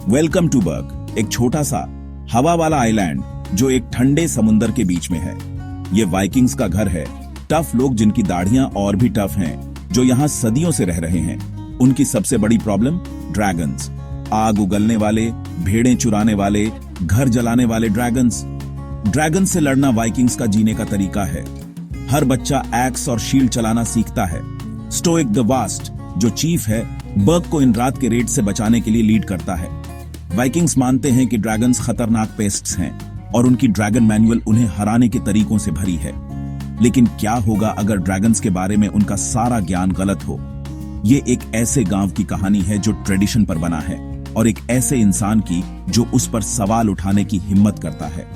Welcome to बर्ग, एक छोटा सा हवा वाला आइलैंड जो एक ठंडे समुंदर के बीच में है। ये वाइकिंग्स का घर है। टफ लोग जिनकी दाढ़ियां और भी टफ हैं, जो यहाँ सदियों से रह रहे हैं। उनकी सबसे बड़ी प्रॉब्लम ड्रैगन्स, आग उगलने वाले, भेड़ें चुराने वाले, घर जलाने वाले ड्रैगन्स। ड्रैगन से लड़ना वाइकिंग्स का जीने का तरीका है। हर बच्चा एक्स और शील्ड चलाना सीखता है। स्टोइक द वास्ट, जो चीफ है, बर्ग को इन रात के रेड से बचाने के लिए लीड करता है। वाइकिंग्स मानते हैं कि ड्रैगन्स खतरनाक पेस्ट्स हैं और उनकी ड्रैगन मैनुअल उन्हें हराने के तरीकों से भरी है। लेकिन क्या होगा अगर ड्रैगन्स के बारे में उनका सारा ज्ञान गलत हो? ये एक ऐसे गांव की कहानी है जो ट्रेडिशन पर बना है और एक ऐसे इंसान की जो उस पर सवाल उठाने की हिम्मत करता है।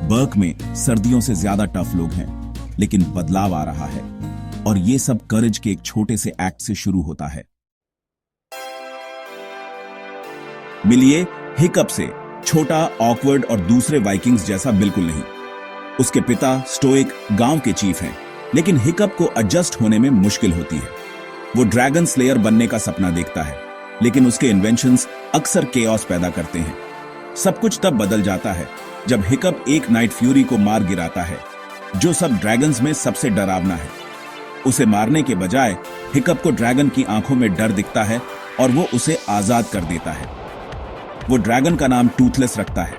बर्ग में सर्दियों से ज्यादा टफ लोग हैं, लेकिन बदलाव आ रहा है और ये सब करेज के एक छोटे से एक्ट से शुरू होता है। मिलिए हिकअप से, छोटा, ऑकवर्ड और दूसरे वाइकिंग्स जैसा बिल्कुल नहीं। उसके पिता स्टोइक गांव के चीफ हैं, लेकिन हिकअप को एडजस्ट होने में मुश्किल होती है। वो ड्रैगन स्लेयर बनने का सपना देखता है, लेकिन उसके इन्वेंशंस अक्सर केओस पैदा करते हैं। सब कुछ तब बदल जाता है जब हिकअप एक नाइट फ्यूरी को मार गिराता है, जो सब ड्रैगन्स में सबसे डरावना है। उसे मारने के बजाय हिकअप को ड्रैगन की आंखों में डर दिखता है और वो उसे आजाद कर देता है। वो ड्रैगन का नाम टूथलेस रखता है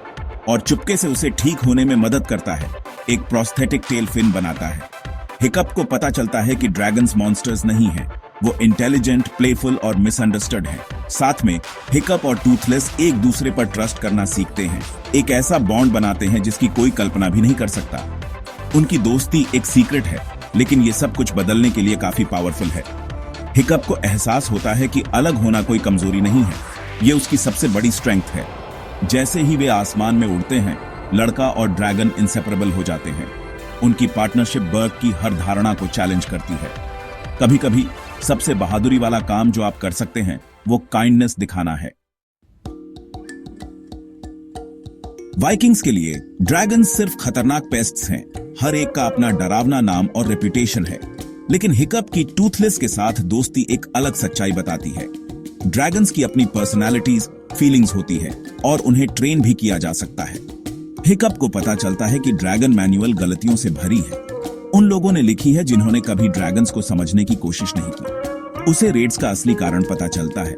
और चुपके से उसे ठीक होने में मदद करता है। एक प्रोस्थेटिक टेल फिन बनाता है। हिकअप को पता चलता है कि ड्रैगन्स मॉन्स्टर्स नहीं हैं, वो इंटेलिजेंट, प्लेफुल और मिसअंडरस्टूड हैं। साथ में हिकअप और टूथलेस एक दूसरे पर ट्रस्ट करना सीखते हैं, एक ऐसा बॉन्ड बनाते हैं जिसकी कोई कल्पना भी नहीं कर सकता। उनकी दोस्ती एक सीक्रेट है, लेकिन ये सब कुछ बदलने के लिए काफी पावरफुल है। हिकअप को एहसास होता है कि अलग होना कोई कमजोरी नहीं है, ये उसकी सबसे बड़ी स्ट्रेंथ है। जैसे ही वे आसमान में उड़ते हैं, लड़का और ड्रैगन इंसेपरेबल हो जाते हैं। उनकी पार्टनरशिप बर्ग की हर धारणा को चैलेंज करती है। कभी कभी सबसे बहादुरी वाला काम जो आप कर सकते हैं वो काइंडनेस दिखाना है। वाइकिंग्स के लिए ड्रैगन सिर्फ खतरनाक पेस्ट्स हैं, हर एक का अपना डरावना नाम और रेपुटेशन है। लेकिन हिकअप की टूथलेस के साथ दोस्ती एक अलग सच्चाई बताती है। ड्रैगन्स की अपनी पर्सनालिटीज, फीलिंग्स होती है और उन्हें ट्रेन भी किया जा सकता है। हिकअप को पता चलता है कि ड्रैगन मैनुअल गलतियों से भरी है। उन लोगों ने लिखी है जिन्होंने कभी ड्रैगन्स को समझने की कोशिश नहीं की। उसे रेड्स का असली कारण पता चलता है।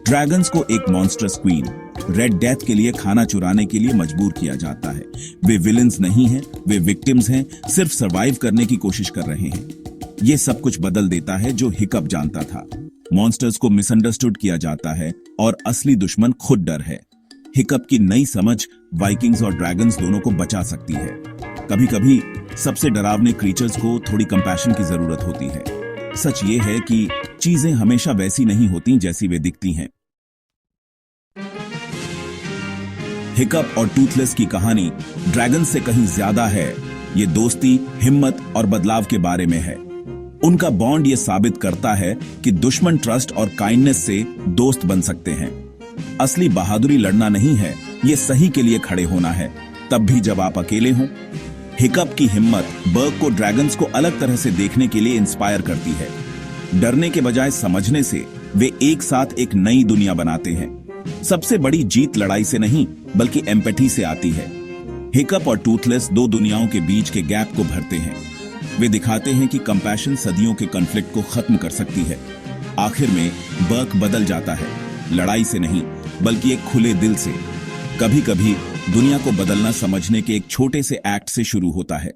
ड्रैगन्स को एक मॉन्स्टर्स क्वीन, रेड डेथ के लिए खाना चुराने के लिए मजबूर किया जाता है। वे विलेंस नहीं हैं, वे विक्टिम्स हैं, सिर्फ सर्वाइव करने की कोशिश कर रहे हैं। ये सब कुछ बदल देता है जो हिकअप जानता था। मॉन्स्टर्स को मिसअंडरस्टूड किया जाता है और असली दुश्मन खुद डर है। हिकअप की नई समझ वाइकिंग्स और ड्रैगन्स दोनों को बचा सकती है। कभी कभी सबसे डरावने क्रीचर्स को थोड़ी कंपैशन की जरूरत होती है। सच ये है कि चीजें हमेशा वैसी नहीं होती जैसी वे दिखती हैं। हिकअप और टूथलेस की कहानी ड्रैगन से कहीं ज्यादा है। ये दोस्ती, हिम्मत और बदलाव के बारे में है। उनका बॉन्ड ये साबित करता है कि दुश्मन ट्रस्ट और काइंडनेस से दोस्त बन सकते हैं। असली बहादुरी लड़ना नहीं है, ये सही के लिए खड़े होना है, तब भी जब आप अकेले हों। हिकअप की हिम्मत बर्ग को ड्रैगन्स को अलग तरह से देखने के लिए इंस्पायर करती है। डरने के बजाय समझने से वे एक साथ एक नई दुनिया बनाते हैं। सबसे बड़ी जीत लड़ाई से नहीं, बल्कि एम्पैथी से आती है। हिकअप और टूथलेस दो दुनियाओं के बीच के गैप को भरते हैं। वे दिखाते हैं कि कंपैशन सदियों के कॉन्फ्लिक्ट को खत्म कर सकती है। आखिर में बर्ग बदल जाता है, लड़ाई से नहीं, बल्कि एक खुले दिल से। कभी कभी दुनिया को बदलना समझने के एक छोटे से एक्ट से शुरू होता है।